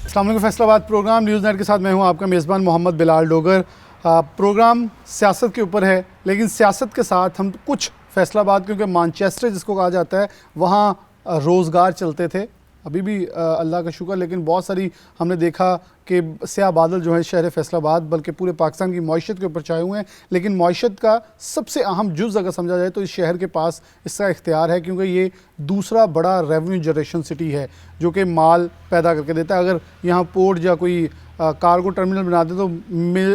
अस्सलाम वालेकुम। Faisalabad programme news net के साथ मैं हूं आपका मेज़बान मोहम्मद बिलाल डोगर। प्रोग्राम सियासत के ऊपर है, लेकिन सियासत के साथ हम कुछ फैसलाबाद, क्योंकि मानचेस्टर जिसको कहा जाता है वहाँ रोज़गार चलते थे, अभी भी अल्लाह का शुक्र, लेकिन बहुत सारी हमने देखा कि स्याह बादल जो है शहर फैसलाबाद बल्कि पूरे पाकिस्तान की मईशत के ऊपर छाए हुए हैं। लेकिन मईशत का सबसे अहम जुज़ अगर समझा जाए तो इस शहर के पास इसका इख्तियार है, क्योंकि ये दूसरा बड़ा रेवेन्यू जनरेशन सिटी है जो कि माल पैदा करके देता है। अगर यहाँ पोर्ट या कोई कार्गो टर्मिनल बना दे तो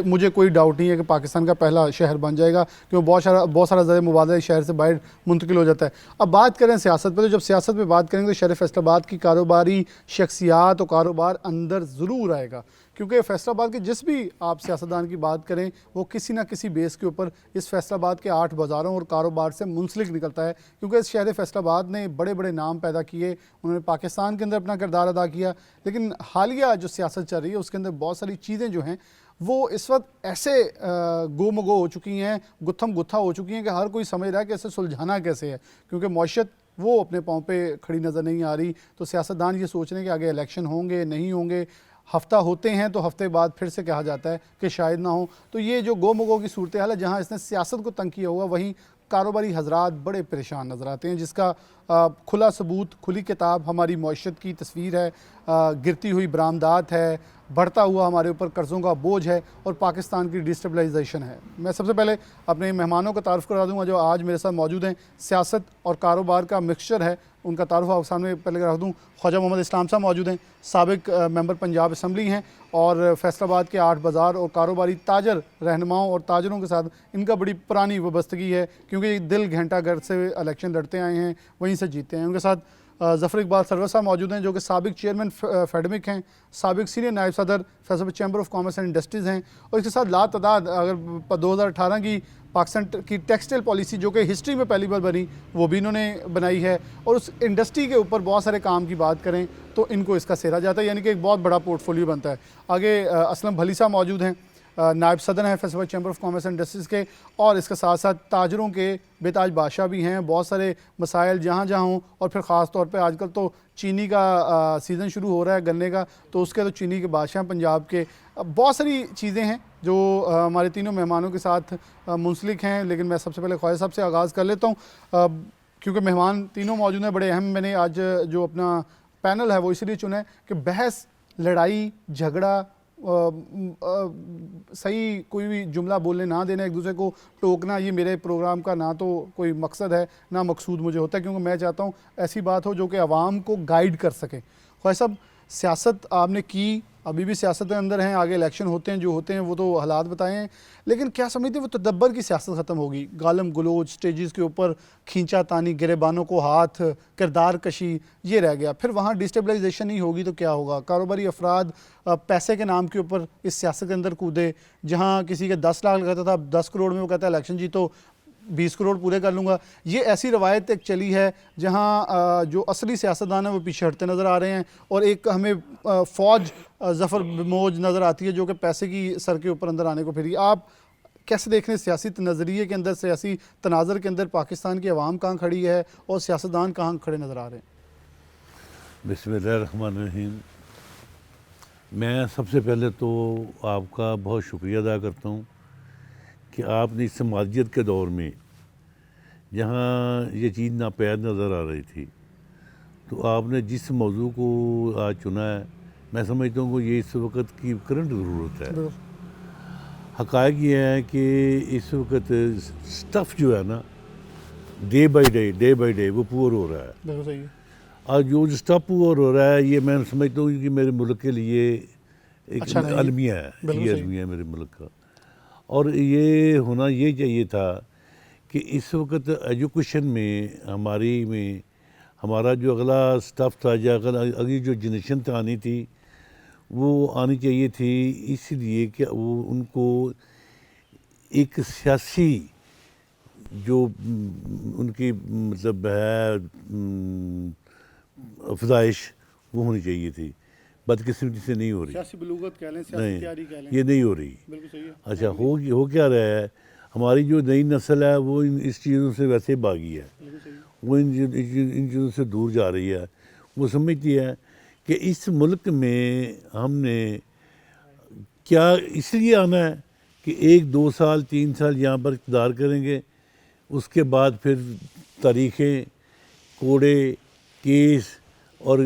मुझे कोई डाउट नहीं है कि पाकिस्तान का पहला शहर बन जाएगा, क्योंकि बहुत सारा ज़र मुबादला इस शहर से बाहर मुंतकिल हो जाता है। अब बात करें सियासत पर, तो जब सियासत पर बात करेंगे तो शहर फैसलाबाद की कारोबारी शख्सियात और कारोबार अंदर ज़रूर आएगा, क्योंकि फैसलाबाद के जिस भी आप सियासतदान की बात करें वो किसी ना किसी बेस के ऊपर इस फैसलाबाद के 8 बाज़ारों और कारोबार से मुंसलिक निकलता है, क्योंकि इस शहर फैसलाबाद ने बड़े बड़े नाम पैदा किए, उन्होंने पाकिस्तान के अंदर अपना किरदार अदा किया। लेकिन हालिया जो सियासत चल रही है उसके अंदर बहुत सारी चीज़ें जो हैं वो इस वक्त ऐसे गोमगो हो चुकी हैं, गुत्थम गुत्था हो चुकी हैं कि हर कोई समझ रहा है कि इसे सुलझाना कैसे है, क्योंकि मईशत वो अपने पाँव पे खड़ी नज़र नहीं आ रही। तो सियासतदान ये सोच रहे हैं कि आगे इलेक्शन होंगे नहीं होंगे, हफ्ता होते हैं तो हफ्ते बाद फिर से कहा जाता है कि शायद ना हो। तो ये जो गोमगो की सूरत हाल है, जहाँ इसने सियासत को तंग किया हुआ, वहीं कारोबारी हजरात बड़े परेशान नज़र आते हैं, जिसका खुला सबूत, खुली किताब हमारी मईशत की तस्वीर है। गिरती हुई बरामदात है, बढ़ता हुआ हमारे ऊपर कर्ज़ों का बोझ है और पाकिस्तान की डिस्टेबलाइजेशन है। मैं सबसे पहले अपने मेहमानों का तारुफ़ करा दूँगा जो आज मेरे साथ मौजूद हैं। सियासत और कारोबार का मिक्सचर है, उनका तारुफ़ आप सामने पहले रख दूँ। ख्वाजा मोहम्मद इस्लाम साहब मौजूद हैं, साबिक मेंबर पंजाब असम्बली हैं और फैसलाबाद के 8 बाज़ार और कारोबारी ताजर रहनुमाओं और ताजरों के साथ इनका बड़ी पुरानी वाबस्तगी है, क्योंकि दिल घंटागढ़ से इलेक्शन लड़ते आए हैं, वहीं से जीते हैं। उनके साथ ज़फ़र इकबाल सरवर साहब मौजूद हैं जो कि साबिक चेयरमैन फेडमिक हैं, साबिक सीनियर नायब सदर Faisalabad chamber of commerce and industries हैं, और इसके साथ लातादाद अगर 2018 की पाकिस्तान की टेक्सटाइल पॉलिसी जो कि हिस्ट्री में पहली बार बनी वो भी इन्होंने बनाई है, और उस इंडस्ट्री के ऊपर बहुत सारे काम की बात करें तो इनको इसका सेहरा जाता है, यानी कि एक बहुत बड़ा पोर्टफोलियो बनता है। आगे असलम भली साहब मौजूद हैं, नायब सदर हैं Faisalabad chamber of commerce and industries के, और इसके साथ साथ ताजरों के बेताज बादशाह भी हैं। बहुत सारे मसाइल जहाँ जहाँ हों, और फिर ख़ास तौर पे आजकल तो चीनी का सीज़न शुरू हो रहा है, गन्ने का, तो उसके तो चीनी के बादशाह पंजाब के। बहुत सारी चीज़ें हैं जो हमारे तीनों मेहमानों के साथ मुंसलिक हैं। लेकिन मैं सबसे पहले ख्वाजा साहब से आगाज़ कर लेता हूँ, क्योंकि मेहमान तीनों मौजूद हैं बड़े अहम। मैंने आज जो अपना पैनल है वो इसलिए चुना है कि बहस, लड़ाई झगड़ा, सही कोई भी जुमला बोलने ना देना, एक दूसरे को टोकना, ये मेरे प्रोग्राम का ना तो कोई मकसद है ना मकसूद मुझे होता है, क्योंकि मैं चाहता हूँ ऐसी बात हो जो कि आवाम को गाइड कर सके। ख्वाजा साहब, सियासत आपने की, अभी भी सियासत के अंदर हैं, आगे इलेक्शन होते हैं, जो होते हैं वो तो हालात बताए हैं, लेकिन क्या समझते हैं वो तदब्बर की सियासत ख़त्म होगी? गालम गलोच, स्टेजेस के ऊपर खींचा तानी, गिरेबानों को हाथ, किरदार कशी, ये रह गया। फिर वहाँ डिस्टेबलाइजेशन नहीं होगी तो क्या होगा? कारोबारी अफराद पैसे के नाम के ऊपर इस सियासत के अंदर कूदे, जहाँ किसी के 10 लाख कहता था, 10 करोड़ में वो कहता है इलेक्शन जीतो 20 करोड़ पूरे कर लूँगा। ये ऐसी रवायत एक चली है जहाँ जो असली सियासतदान है वो पीछे हटते नज़र आ रहे हैं, और एक हमें फ़ौज ज़फ़र मौज नज़र आती है जो कि पैसे की सर के ऊपर अंदर आने को फिरी। आप कैसे देख रहे हैं सियासी नज़रिए के अंदर, सियासी तनाज़र के अंदर पाकिस्तान की आवाम कहाँ खड़ी है और सियासतदान कहाँ खड़े नज़र आ रहे हैं? बिस्मिल्लाहिर्रहमानिर्रहीम। मैं सबसे पहले तो आपका बहुत शुक्रिया अदा करता हूँ कि आपने इस समाजियत के दौर में जहाँ ये चीज़ नापैद नज़र आ रही थी, तो आपने जिस मौजू को आज चुना है, मैं समझता हूँ कि ये इस वक्त की करंट ज़रूरत है। हक़ाइक़ ये है कि इस वक्त स्टफ़ जो है ना, डे बाई डे वो पुअर हो रहा है। बिल्कुल सही है। और जो स्टफ़ पुअर हो रहा है, ये मैं समझता हूँ कि मेरे मुल्क के लिए एक अच्छा अलमिया है, ये अलमिया है मेरे मुल्क का। और ये होना ये चाहिए था कि इस वक्त एजुकेशन में हमारा जो अगला स्टफ़ था, या अगली जो जनरेशन आनी थी वो आनी चाहिए थी, इसलिए कि वो उनको एक सियासी जो उनकी मतलब है अफजाइश वो होनी चाहिए थी। बदकिस्मती से नहीं हो रही, सियासी बलूगत कह लें, सियासी तैयारी कह लें, ये नहीं हो रही। बिल्कुल सही है। अच्छा, हो क्या रहा है, हमारी जो नई नस्ल है वो इस चीज़ों से वैसे भागी है, वो इन चीज़ों से दूर जा रही है। वो समझती है कि इस मुल्क में हमने क्या इसलिए आना है कि 1-2 साल 3 साल यहाँ पर इक़्तिदार करेंगे, उसके बाद फिर तारीखें, कोड़े, केस और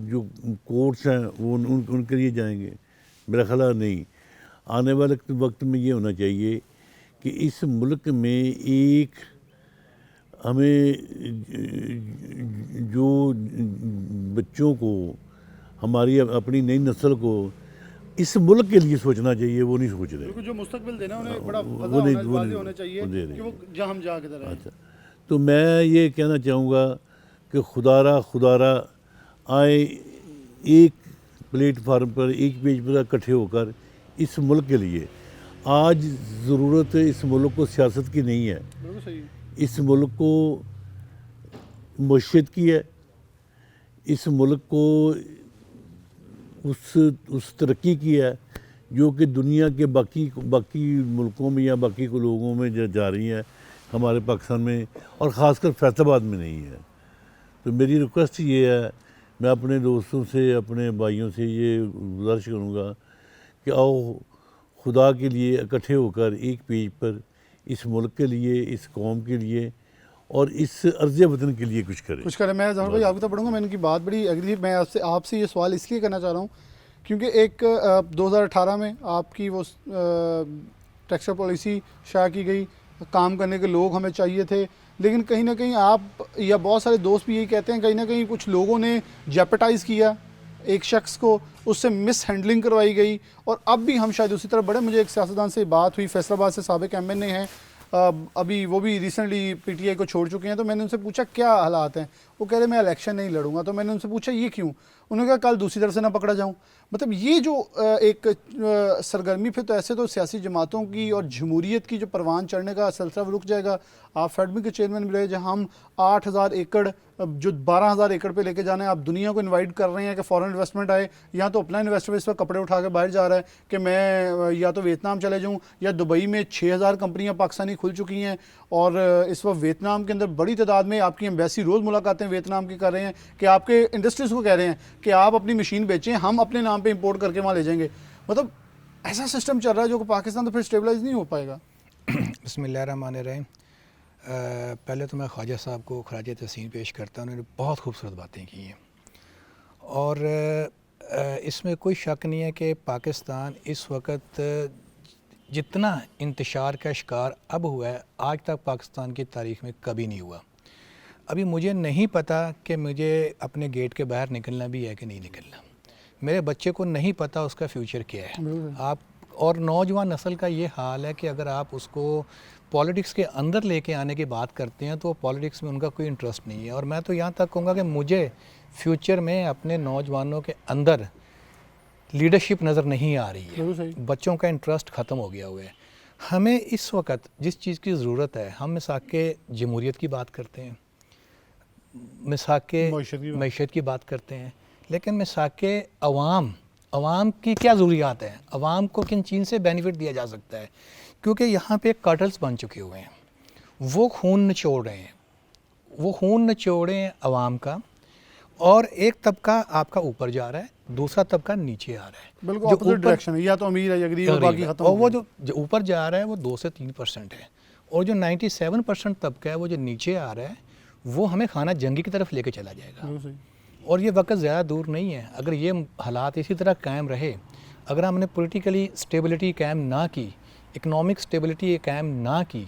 जो कोर्ट्स हैं वो उनके लिए जाएंगे। मेरा ख्याल नहीं, आने वाले वक्त में ये होना चाहिए कि इस मुल्क में एक हमें जो बच्चों को, हमारी अपनी नई नस्ल को इस मुल्क के लिए सोचना चाहिए, वो नहीं सोच रहे। जो मुस्तकबिल देना उन्हें बड़ा वो नहीं होना चाहिए कि वो जहाँ हम जा के तरह। अच्छा, तो मैं ये कहना चाहूँगा कि खुदारा आए एक प्लेटफार्म पर, एक पेज पर इकट्ठे होकर इस मुल्क के लिए। आज ज़रूरत इस मुल्क को सियासत की नहीं है, बिल्कुल सही। इस मुल्क को मईशत की है, इस मुल्क को उस तरक्की की है जो कि दुनिया के बाकी मुल्कों में या बाकी को लोगों में जा रही है, हमारे पाकिस्तान में और ख़ासकर फैसलाबाद में नहीं है। तो मेरी रिक्वेस्ट ये है, मैं अपने दोस्तों से, अपने भाइयों से ये गुजारिश करूँगा कि आओ खुदा के लिए इकट्ठे होकर एक पेज पर इस मुल्क के लिए, इस कौम के लिए और इस अर्ज़ वतन के लिए कुछ करें। मैं जहर भाई आपकी तो पढ़ूंगा, मैंने उनकी बात बड़ी एग्री। मैं आपसे ये सवाल इसलिए करना चाह रहा हूँ क्योंकि एक 2018 में आपकी वो टेक्सटाइल पॉलिसी शाया की गई, काम करने के लोग हमें चाहिए थे, लेकिन कहीं ना कहीं आप या बहुत सारे दोस्त भी यही कहते हैं, कहीं ना कहीं कुछ लोगों ने जेपटाइज़ किया एक शख्स को, उससे मिस हैंडलिंग करवाई गई और अब भी हम शायद उसी तरह बढ़े। मुझे एक सियासतदान से बात हुई, फैसलाबाद से साबिक MNA हैं, अभी वो भी रिसेंटली PTI को छोड़ चुके हैं, तो मैंने उनसे पूछा क्या हालात हैं, वो कह रहे मैं इलेक्शन नहीं लड़ूंगा। तो मैंने उनसे पूछा ये क्यों, उन्होंने कहा कल दूसरी तरफ से ना पकड़ा जाऊं। मतलब ये जो एक सरगर्मी, फिर तो ऐसे तो सियासी जमातों की और जमहूरियत की जो परवान चढ़ने का सिलसिला रुक जाएगा। आप फेडमी के चेयरमैन भी रहे, जहाँ हम 8,000 एकड़ जो 12,000 एकड़ पे लेके जाना है, आप दुनिया को इनवाइट कर रहे हैं कि फॉरेन इन्वेस्टमेंट आए। यहाँ तो अपना इन्वेस्टर इस पर कपड़े उठा के बाहर जा रहा है कि मैं या तो वियतनाम चले जाऊँ, या दुबई में 6,000 कंपनियाँ पाकिस्तानी खुल चुकी हैं और इस वक्त वियतनाम के अंदर बड़ी तादाद में आपकी एम्बेसी रोज़ मुलाकातें वियतनाम की कर रहे हैं कि आपके इंडस्ट्रीज़ को कह रहे हैं कि आप अपनी मशीन बेचें, हम अपने नाम पे इंपोर्ट करके वहाँ ले जाएंगे। मतलब ऐसा सिस्टम चल रहा है जो कि पाकिस्तान तो फिर स्टेबलाइज नहीं हो पाएगा। बिस्मिल्लाहिर्रहमानिर्रहीम। पहले तो मैं ख्वाजा साहब को खराज तहसीन पेश करता हूँ, उन्होंने बहुत खूबसूरत बातें की हैं और इसमें कोई शक नहीं है कि पाकिस्तान इस वक्त जितना इंतशार का शिकार अब हुआ है, आज तक पाकिस्तान की तारीख़ में कभी नहीं हुआ। अभी मुझे नहीं पता कि मुझे अपने गेट के बाहर निकलना भी है कि नहीं निकलना, मेरे बच्चे को नहीं पता उसका फ्यूचर क्या है। आप और नौजवान नस्ल का ये हाल है कि अगर आप उसको पॉलिटिक्स के अंदर लेके आने की बात करते हैं तो पॉलिटिक्स में उनका कोई इंटरेस्ट नहीं है। और मैं तो यहाँ तक कहूँगा कि मुझे फ्यूचर में अपने नौजवानों के अंदर लीडरशिप नज़र नहीं आ रही है, बच्चों का इंटरेस्ट ख़त्म हो गया हुआ है। हमें इस वक्त जिस चीज़ की ज़रूरत है, हम मिसाक जमहूरियत की बात करते हैं, मिसाक मईशत की बात करते हैं, लेकिन मिसाक अवाम की क्या ज़रूरियात हैं, अवाम को किन चीज़ से बेनिफिट दिया जा सकता है। क्योंकि यहाँ पे कार्टल्स बन चुके हुए हैं, वो खून निचोड़ रहे हैं, वो खून निचोड़ रहे हैं अवाम का, और एक तबका आपका ऊपर जा रहा है, दूसरा तबका नीचे आ रहा है। बिल्कुल अपोजिट डायरेक्शन है, या तो अमीर है या गरीब है, बाकी खत्म। और वो जो ऊपर जा रहा है वो 2 से 3% है, और जो 97% तबका है वो जो नीचे आ रहा है वो हमें खाना जंगी की तरफ लेके चला जाएगा। और ये वक्त ज़्यादा दूर नहीं है, अगर ये हालात इसी तरह कायम रहे, अगर हमने पॉलिटिकली स्टेबिलिटी कायम ना की, इकनॉमिक स्टेबिलिटी कायम ना की,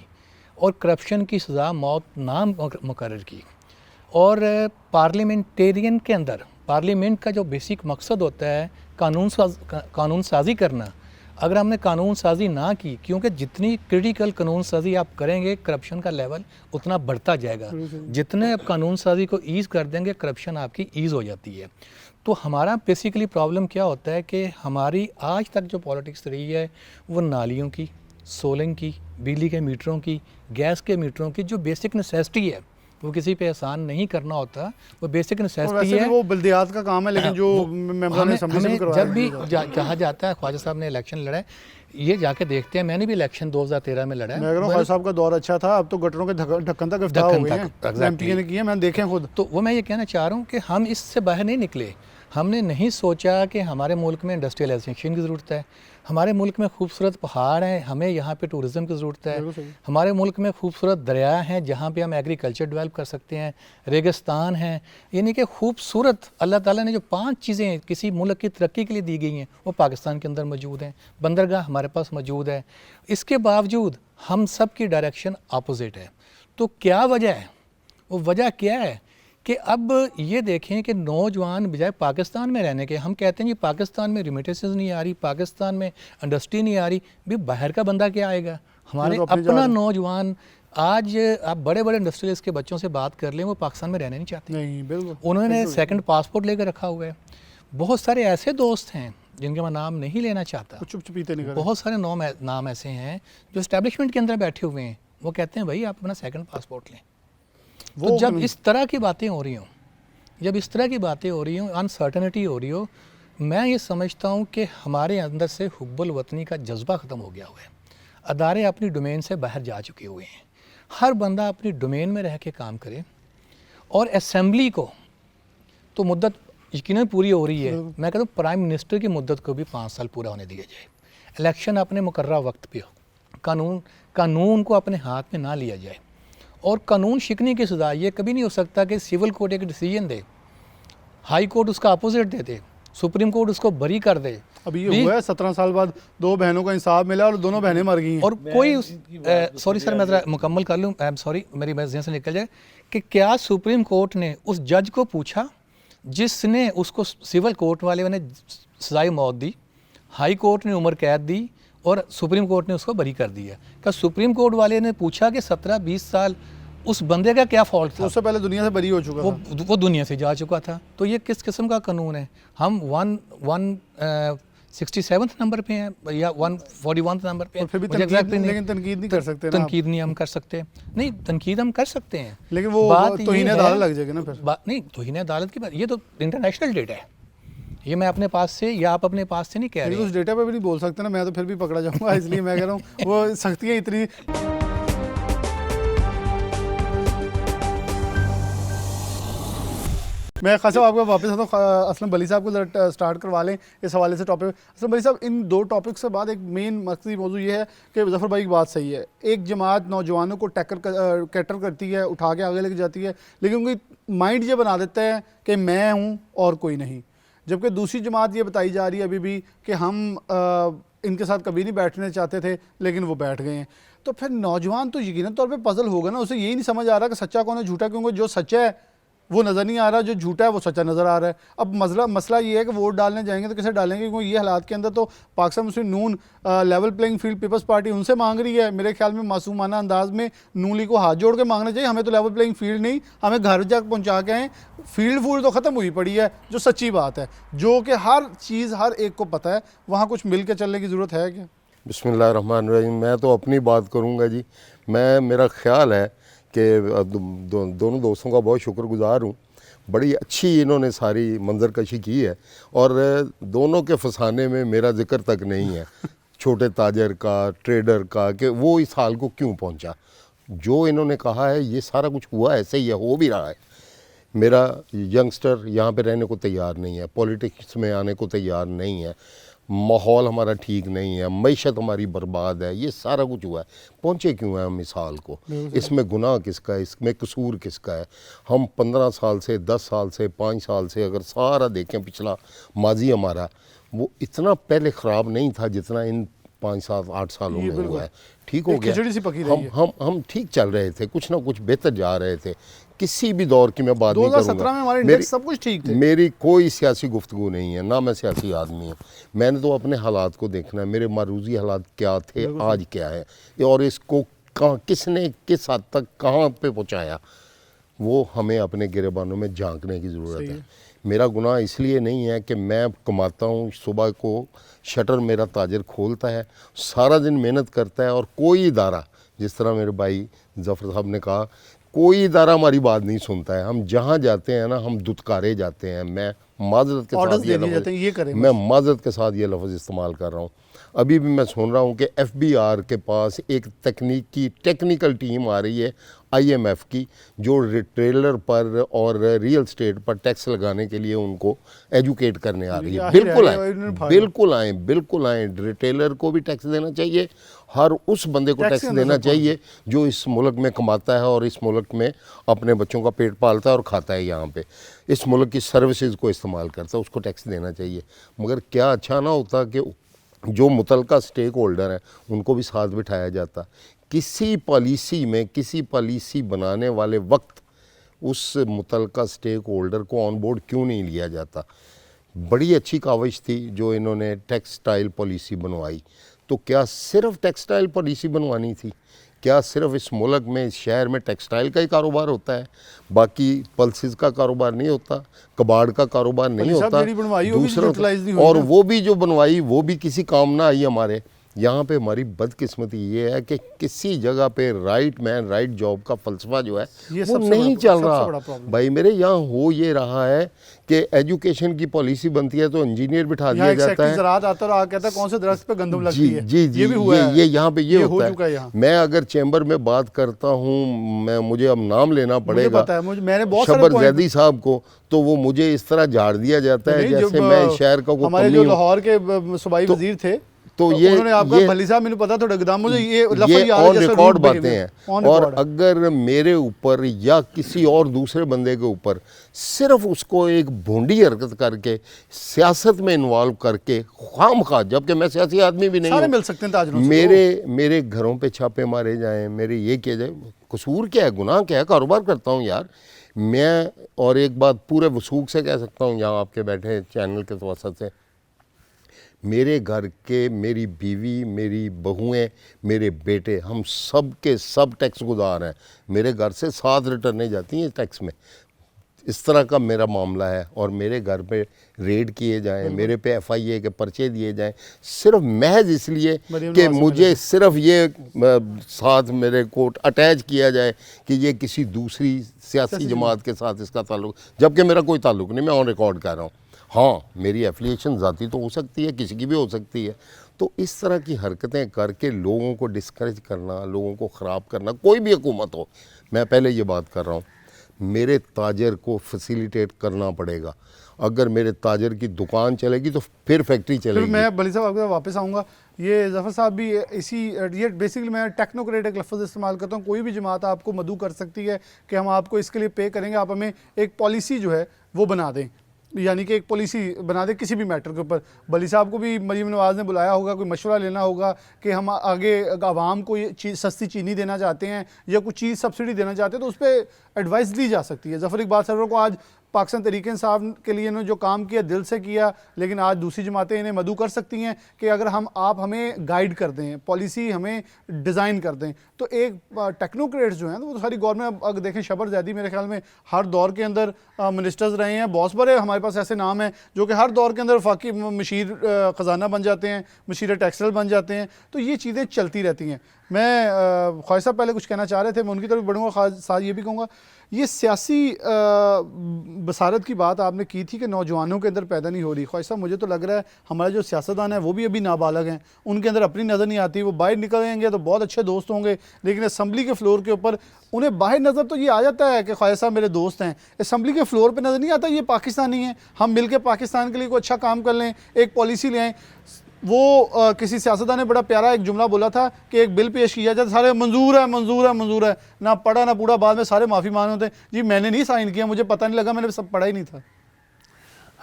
और करप्शन की सज़ा मौत ना मुकर्रर की, और पार्लियामेंटेरियन के अंदर, पार्लियामेंट का जो बेसिक मकसद होता है कानून साजी करना, अगर हमने कानून साजी ना की, क्योंकि जितनी क्रिटिकल कानून साजी आप करेंगे करप्शन का लेवल उतना बढ़ता जाएगा। जितने आप कानून साजी को ईज़ कर देंगे करप्शन आपकी ईज़ हो जाती है। तो हमारा बेसिकली प्रॉब्लम क्या होता है कि हमारी आज तक जो पॉलिटिक्स रही है वो नालियों की, सोलिंग की, बिजली के मीटरों की, गैस के मीटरों की, जो बेसिक नेसेसिटी है वो किसी पे एहसान नहीं करना होता, वो बेसिक नेसेसिटी है, वो बल्दियात का काम है। लेकिन जो हमें जब भी कहा जाता है, ख्वाजा साहब ने इलेक्शन लड़ा है, ये जाके देखते हैं, मैंने भी इलेक्शन 2013 में लड़ा है। मैं कह रहा हूं ख्वाजा साहब का दौर अच्छा था, अब तो गटरों के ढक्कन तक इफ्ताह हो गए हैं, एमपीए ने किया, मैंने देखे खुद। तो वो मैं ये कहना चाह रहा हूँ कि हम इससे बाहर नहीं निकले, हमने नहीं सोचा कि हमारे मुल्क में इंडस्ट्रियलाइजेशन की ज़रूरत है, हमारे मुल्क में खूबसूरत पहाड़ हैं, हमें यहाँ पे टूरिज़म की ज़रूरत है, हमारे मुल्क में खूबसूरत दरिया हैं जहाँ पे हम एग्रीकल्चर डेवलप कर सकते हैं, रेगिस्तान हैं, यानी कि खूबसूरत अल्लाह ताला ने जो 5 चीज़ें किसी मुल्क की तरक्की के लिए दी गई हैं वो पाकिस्तान के अंदर मौजूद हैं। बंदरगाह हमारे पास मौजूद है, इसके बावजूद हम सब की डायरेक्शन अपोजिट है। तो क्या वजह है? वो वजह क्या है कि अब ये देखें कि नौजवान बजाय पाकिस्तान में रहने के, हम कहते हैं जी पाकिस्तान में रेमिटेंसेस नहीं आ रही, पाकिस्तान में इंडस्ट्री नहीं आ रही, भी बाहर का बंदा क्या आएगा? हमारे अपना नौजवान, आज आप बड़े बड़े इंडस्ट्रियलिस्ट के बच्चों से बात कर लें, वो पाकिस्तान में रहने नहीं चाहते। नहीं, बिल्कुल। उन्होंने सेकंड पासपोर्ट लेकर रखा हुआ है। बहुत सारे ऐसे दोस्त हैं जिनके मैं नाम नहीं लेना चाहता, चुप चुपीते नहीं कर रहे। बहुत सारे नाम ऐसे हैं जो इस्टेब्लिशमेंट के अंदर बैठे हुए हैं, वो कहते हैं भाई आप अपना सेकंड पासपोर्ट लें। तो जब इस तरह की बातें हो रही हों, जब इस तरह की बातें हो रही हों, अनसर्टनिटी हो रही हो, मैं ये समझता हूँ कि हमारे अंदर से हुब्बुल वतनी का जज्बा ख़त्म हो गया हुआ है। अदारे अपनी डोमेन से बाहर जा चुके हुए हैं। हर बंदा अपनी डोमेन में रह के काम करे, और असेंबली को तो मुद्दत यकीनन पूरी हो रही है। मैं कहता हूँ प्राइम मिनिस्टर की मुद्दत को भी 5 साल पूरा होने दिया जाए। इलेक्शन अपने मुकर्रर वक्त पे हो, कानून को अपने हाथ में ना लिया जाए, और कानून शिकने की सज़ा ये कभी नहीं हो सकता कि सिविल कोर्ट एक डिसीजन दे, हाई कोर्ट उसका अपोजिट दे दे, सुप्रीम कोर्ट उसको बरी कर दे। अभी ये हुआ है 17 साल बाद 2 बहनों को इंसाफ मिला और दोनों बहनें मर गई हैं। और कोई सॉरी सर, मैं ज़रा मुकम्मल कर लूँ, आई एम सॉरी, मेरी जहन से निकल जाए, कि क्या सुप्रीम कोर्ट ने उस जज को पूछा जिसने उसको, सिविल कोर्ट वाले ने सजाए मौत दी, हाई कोर्ट ने उम्र कैद दी और सुप्रीम कोर्ट ने उसको बरी कर दिया? क्या सुप्रीम कोर्ट वाले ने पूछा कि 17-20 साल उस बंदे का क्या फॉल्ट था? उससे पहले दुनिया से बरी हो चुका था। वो दुनिया से जा चुका था। तो ये किस किस्म का कानून है? हम 167 नंबर पे हैं या 141 नंबर पे हैं, फिर भी लेकिन तनकीद नहीं कर सकते ना। तनकीद नहीं हम कर सकते। नहीं, तनकीद हम कर सकते हैं, लेकिन वो तौहीन अदालत लग जाएगी ना फिर। बात नहीं, तौहीन अदालत की बात, ये तो इंटरनेशनल डेटा है, ये मैं अपने पास से या आप अपने पास से नहीं कह रहे। उस डेटा पे भी नहीं बोल सकते ना, मैं तो फिर भी पकड़ा जाऊंगा, इसलिए मैं कह रहा हूँ वो सख्तियाँ इतनी। मैं खासा आपको वापस आता हूँ, असलम बली साहब को ज़रा स्टार्ट करवा लें इस हवाले से टॉपिक। असलम बली साहब, इन 2 टॉपिक से बाद एक मेन मकसदी मौजू ये है कि ज़फ़र भाई की बात सही है, एक जमात नौजवानों को कैटर करती है, उठा के आगे लेके जाती है, लेकिन उनकी माइंड ये बना देता है कि मैं हूँ और कोई नहीं, जबकि दूसरी जमात ये बताई जा रही है अभी भी कि हम इनके साथ कभी नहीं बैठने चाहते थे लेकिन वो बैठ गए हैं। तो फिर नौजवान तो यकीनन तौर पे पजल होगा ना, उसे यही नहीं समझ आ रहा कि सच्चा कौन है झूठा, क्योंकि जो सच्चा है वो नज़र नहीं आ रहा, जो झूठा है वो सच्चा नज़र आ रहा है। अब मसला ये है कि वोट डालने जाएंगे तो कैसे डालेंगे, क्योंकि ये हालात के अंदर तो पाकिस्तान मुस्लिम नून level playing field peoples party उनसे मांग रही है। मेरे ख्याल में मासूमाना अंदाज में नून लीग को हाथ जोड़ के मांगना चाहिए, हमें तो लेवल प्लेइंग फील्ड नहीं, हमें घर जाकर पहुँचा के आएँ। फील्ड तो ख़त्म हुई पड़ी है, जो सच्ची बात है, जो कि हर चीज़ हर एक को पता है, वहाँ कुछ मिल के चलने की ज़रूरत है क्या? बिस्मिल्लाहिर्रहमानिर्रहीम। मैं तो अपनी बात करूँगा जी। मेरा ख्याल है कि दोनों दोस्तों का बहुत शुक्रगुज़ार हूँ, बड़ी अच्छी इन्होंने सारी मंजरकशी की है, और दोनों के फसाने में मेरा जिक्र तक नहीं है छोटे ताजर का, ट्रेडर का, कि वो इस हाल को क्यों पहुंचा। जो इन्होंने कहा है ये सारा कुछ हुआ, ऐसे ही है, हो भी रहा है। मेरा यंगस्टर यहाँ पे रहने को तैयार नहीं है, पॉलिटिक्स में आने को तैयार नहीं है, माहौल हमारा ठीक नहीं है, मईशत हमारी बर्बाद है, ये सारा कुछ हुआ है। पहुँचे क्यों हैं हम इस हाल को? इसमें गुनाह किसका है, इसमें कसूर किसका है? हम 15 साल से, 10 साल से, 5 साल से अगर सारा देखें पिछला माजी हमारा, वो इतना पहले ख़राब नहीं था जितना इन 5-7-8 सालों में हुआ है। ठीक हो गया, हम ठीक चल रहे थे, कुछ ना कुछ बेहतर जा रहे थे। किसी भी दौर की मैं बात नहीं करूँगा, 2017 में हमारे इंडेक्स सब कुछ ठीक थे। मेरी कोई सियासी गुफ्तगू नहीं है, ना मैं सियासी आदमी हूँ। मैंने तो अपने हालात को देखना है, मेरे मारूजी हालात क्या थे, आज क्या है, और इसको कहाँ, किसने किस हद तक कहाँ पे पहुँचाया, वो हमें अपने गिरेबानों में झांकने की ज़रूरत है। मेरा गुनाह इसलिए नहीं है कि मैं कमाता हूँ, सुबह को शटर मेरा ताजर खोलता है, सारा दिन मेहनत करता है, और कोई इदारा, जिस तरह मेरे भाई ज़फ़र साहब ने कहा, कोई इदारा हमारी बात नहीं सुनता है। हम जहाँ जाते हैं ना, हम दुत्कारे जाते हैं। मैं माजरत के साथ ये लफ्ज़ इस्तेमाल कर रहा हूँ। अभी भी मैं सुन रहा हूँ कि FBR के पास एक टेक्निकल टीम आ रही है IMF की, जो रिटेलर पर और रियल स्टेट पर टैक्स लगाने के लिए उनको एजुकेट करने आ रही है। आहिर बिल्कुल है, आए, इन्होंने फायदा। बिल्कुल आए, बिल्कुल आए। रिटेलर को भी टैक्स देना चाहिए, हर उस बंदे को टैक्स टैक्स के अंदर देना सब पहुंच चाहिए जो इस मुल्क में कमाता है और इस मुल्क में अपने बच्चों का पेट पालता है और खाता है यहाँ पे, इस मुल्क की सर्विसेज को इस्तेमाल करता है, उसको टैक्स देना चाहिए। मगर क्या अच्छा ना होता कि जो मुतलका स्टेक होल्डर हैं उनको भी साथ बिठाया जाता, किसी पॉलिसी में, किसी पॉलिसी बनाने वाले वक्त उस मुतलका स्टेक होल्डर को ऑन बोर्ड क्यों नहीं लिया जाता। बड़ी अच्छी काविश थी जो इन्होंने टेक्सटाइल पॉलिसी बनवाई। तो क्या सिर्फ टेक्सटाइल पॉलिसी बनवानी थी? क्या सिर्फ इस मुल्क में, इस शहर में टेक्सटाइल का ही कारोबार होता है, बाकी पल्सेस का कारोबार नहीं होता, कबाड़ का कारोबार नहीं पॉलिसी होता? जेडी बनवाई, वो भी दूसरा यूटिलाइज नहीं हुई और ना। वो भी जो बनवाई वो भी किसी काम ना आई हमारे यहाँ पे। हमारी बदकिस्मती ये है कि किसी जगह पे राइट मैन राइट जॉब का फलसफा जो है ये वो सबसे नहीं बड़ा- चल सबसे बड़ा रहा। प्रॉब्लम। भाई मेरे यहाँ हो ये रहा है कि एजुकेशन की पॉलिसी बनती है तो इंजीनियर बिठा यहाँ दिया एक जाता सेक्रेटरी है। ज़राअत आता है और कहता है कौन से दरख्त पे गंदम लगती जी है। जी जी, ये भी हुआ है, ये यहाँ पे ये हो होता चुका है यहाँ। मैं अगर चैम्बर में बात करता हूँ, मैं मुझे अब नाम लेना मुझे पड़ेगा, पता है, मैंने बहुत सारे शबर पॉइंट जैदी साहब को, तो वो मुझे इस तरह झाड़ दिया जाता है नहीं, जैसे जब, मैं इस शहर का कोई हमारे कमी जो हूँ। लाहौर के सूबाई वजीर थे, तो तो ये उन्होंने आपका ये- भली साहब मैंने पता थोड़ा एकदम मुझे ये लफ्ज़ ये याद है ऑन जैसे रिकॉर्ड रूट बातें behavior, हैं। on और record है। अगर मेरे ऊपर या किसी और दूसरे बंदे के ऊपर सिर्फ उसको एक भोंडी हरकत करके सियासत में इन्वॉल्व करके खामखा, जबकि मैं सियासी आदमी भी नहीं सारे हूँ, मिल सकते हैं ताजरों से। मेरे घरों पे छापे मारे जाएं, मेरे ये किया जाए, कसूर क्या है, गुनाह क्या है? कारोबार करता हूँ यार मैं। और एक बात पूरे वसूख से कह सकता हूँ यहाँ आपके बैठे चैनल के वसत से, मेरे घर के, मेरी बीवी, मेरी बहुएं, मेरे बेटे, हम सब के सब टैक्स गुजार हैं। मेरे घर से 7 रिटर्नें जाती हैं टैक्स में। इस तरह का मेरा मामला है। और मेरे घर पे रेड किए जाएं, मेरे पे FIA के पर्चे दिए जाएं, सिर्फ महज इसलिए मरीम कि नवाज मुझे सिर्फ ये साथ मेरे को अटैच किया जाए कि ये किसी दूसरी सियासी जमात के साथ इसका ताल्लुक, जबकि मेरा कोई ताल्लुक नहीं, मैं ऑन रिकॉर्ड कह रहा हूँ। हाँ, मेरी एफिलिएशन ज़ाती तो हो सकती है, किसी की भी हो सकती है। तो इस तरह की हरकतें करके लोगों को डिस्करेज करना, लोगों को ख़राब करना, कोई भी हुकूमत हो, मैं पहले ये बात कर रहा हूँ, मेरे ताजर को फैसिलिटेट करना पड़ेगा। अगर मेरे ताजर की दुकान चलेगी तो फिर फैक्ट्री फिर चलेगी। मैं भली साहब आपके पास वापस आऊँगा। ये जफ़र साहब भी इसी, ये बेसिकली मैं टेक्नोक्रेट एक लफ्ज़ इस्तेमाल करता हूँ। कोई भी जमात आपको मदऊ कर सकती है कि हम आपको इसके लिए पे करेंगे, आप हमें एक पॉलिसी जो है वो बना दें, यानी कि एक पॉलिसी बना दे किसी भी मैटर के ऊपर। भली साहब को भी मरीम नवाज़ ने बुलाया होगा, कोई मशवरा लेना होगा कि हम आगे आवाम को ये चीज़, सस्ती चीनी देना चाहते हैं या कुछ चीज़ सब्सिडी देना चाहते हैं, तो उस पर एडवाइस दी जा सकती है। ज़फ़र इकबाल सरवर को आज पाकिस्तान तहरीक इंसाफ के लिए इन्होंने जो काम किया दिल से किया, लेकिन आज दूसरी जमातें इन्हें मदऊ कर सकती हैं कि अगर आप हमें गाइड कर दें, पॉलिसी हमें डिज़ाइन कर दें। तो एक टेक्नोक्रेट्स जो हैं तो वो सारी गवर्नमेंट, अगर देखें शबर जैदी मेरे ख्याल में हर दौर के अंदर मिनिस्टर्स रहे हैं, बहुत बड़े हमारे पास ऐसे नाम हैं जो कि हर दौर के अंदर वफाकी मशीर ख़जाना बन जाते हैं, मशीर टेक्सटाइल बन जाते हैं। तो ये चीज़ें चलती रहती हैं। मैं ख्वाहिश साहब पहले कुछ कहना चाह रहे थे, मैं उनकी तरफ बढ़ूँगा। साथ ये भी कहूँगा, ये सियासी बसारत की बात आपने की थी कि नौजवानों के अंदर पैदा नहीं हो रही। ख्वाहिश साहब मुझे तो लग रहा है हमारे जो सियासतदान है वो भी अभी नाबालग हैं, उनके अंदर अपनी नज़र नहीं आती। वो बाहर निकलेंगे तो बहुत अच्छे दोस्त होंगे, लेकिन असम्बली के फ्लोर के ऊपर उन्हें बाहर नज़र तो ये आ जाता है कि ख्वाहिश साहब मेरे दोस्त हैं, असम्बली के फ्लोर पर नज़र नहीं आता ये पाकिस्तानी हैं, हम मिल के पाकिस्तान के लिए कोई अच्छा काम कर लें, एक पॉलिसी ले आएँ। वो किसी सियासतदान ने बड़ा प्यारा एक जुमला बोला था कि एक बिल पेश किया जाए, सारे मंजूर है मंजूर है मंजूर है, ना पढ़ा ना पूरा, बाद में सारे माफ़ी मांग होते हैं जी मैंने नहीं साइन किया, मुझे पता नहीं लगा, मैंने सब पढ़ा ही नहीं था।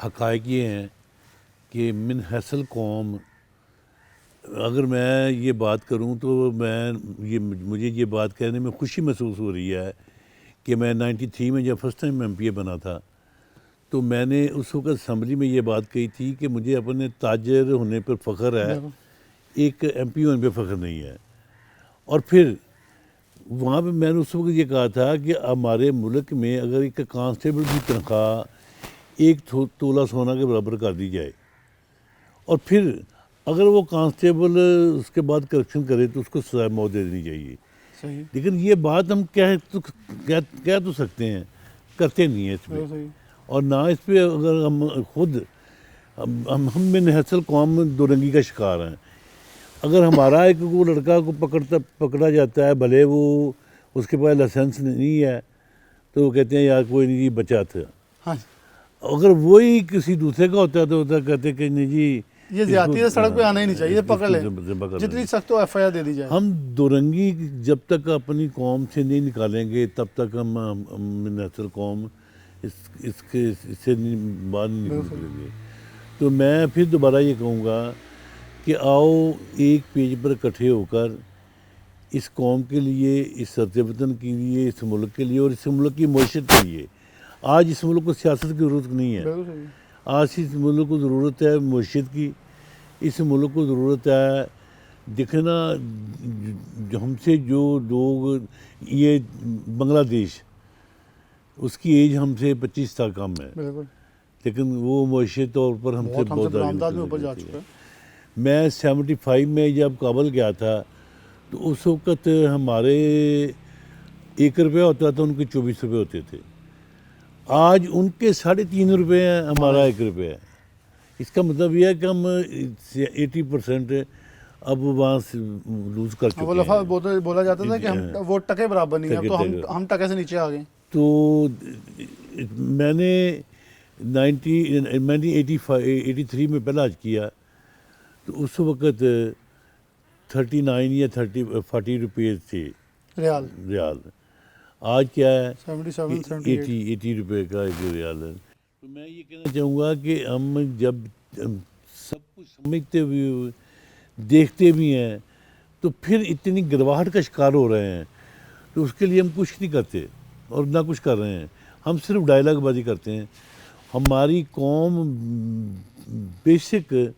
हक़ाइक़ ये हैं कि मिन हैसल कौम, अगर मैं ये बात करूं तो मुझे ये बात कहने में खुशी महसूस हो रही है कि मैं 93 में जब फर्स्ट टाइम MPA बना था तो मैंने उस वक्त असम्बली में ये बात कही थी कि मुझे अपने ताजर होने पर फ़ख्र है, एक MP होने पर फ़ख्र नहीं है। और फिर वहाँ पे मैंने उस वक्त ये कहा था कि हमारे मुल्क में अगर एक कांस्टेबल की तनख्वाह 1 तोला सोना के बराबर कर दी जाए और फिर अगर वो कांस्टेबल उसके बाद करप्शन करे तो उसको सज़ा मौत दे देनी चाहिए। सही, लेकिन ये बात हम कह तो सकते हैं, करते नहीं हैं इसमें। सही। और ना इस पे अगर हम खुद हम में हैसल कौम दो रंगी का शिकार हैं। अगर हमारा एक वो लड़का को पकड़ा जाता है, भले वो उसके पास लाइसेंस नहीं है तो वो कहते हैं यार कोई नहीं जी बचा था। हाँ अगर वही किसी दूसरे का होता है तो होता कहते कि नहीं जी ये ज्यादा है, सड़क पे आना ही नहीं चाहिए, इसको पकड़ लें, पकड़ जितनी लें। सख्त हो एफआईआर दे दी जाए। हम दुरंगी जब तक अपनी कौम से नहीं निकालेंगे तब तक हम नस्ल कौम इससे बाहर नहीं निकलेंगे। तो मैं फिर दोबारा ये कहूँगा कि आओ एक पेज पर इकट्ठे होकर इस कौम के लिए, इस सरवतन के लिए, इस मुल्क के लिए और इस मुल्क की मईशत के लिए। आज इस मुल्क को सियासत की ज़रूरत नहीं है, बिल्कुल सही। आज इस मुल्क को ज़रूरत है मईशत की, इस मुल्क को ज़रूरत है देखना हमसे जो लोग ये बांग्लादेश उसकी एज हमसे 25 साल कम है बिल्कुल लेकिन वो मईशत तौर पर हमसे बहुत हमसे बहुत आगे बरामदाद में निकल ऊपर जा जाती चुका है। है। मैं 75 में जब काबुल गया था तो उस वक़्त हमारे 1 रुपया होता था, उनके 24 रुपये होते थे। आज उनके 3.5 रुपये हैं, हमारा 1 रुपया है। इसका मतलब यह है कि हम 80% अब वहाँ से लूज़ कर वो चुके लफा हैं। बोला जाता था कि हम हाँ। वो टके बराबर नहीं है, अब तो टके- हम टके से नीचे आ गए। तो मैंने 1983 में पहला हज किया तो उस वक़्त 39 या 40 रुपये थे रियाल। आज क्या है 77 78। 80 रुपये का एक रियाल है। तो मैं ये कहना चाहूँगा कि हम जब सब कुछ समझते हुए देखते भी हैं तो फिर इतनी गिरवाहट का शिकार हो रहे हैं तो उसके लिए हम कुछ नहीं करते और ना कुछ कर रहे हैं, हम सिर्फ डायलॉगबाजी करते हैं। हमारी कौम बेसिक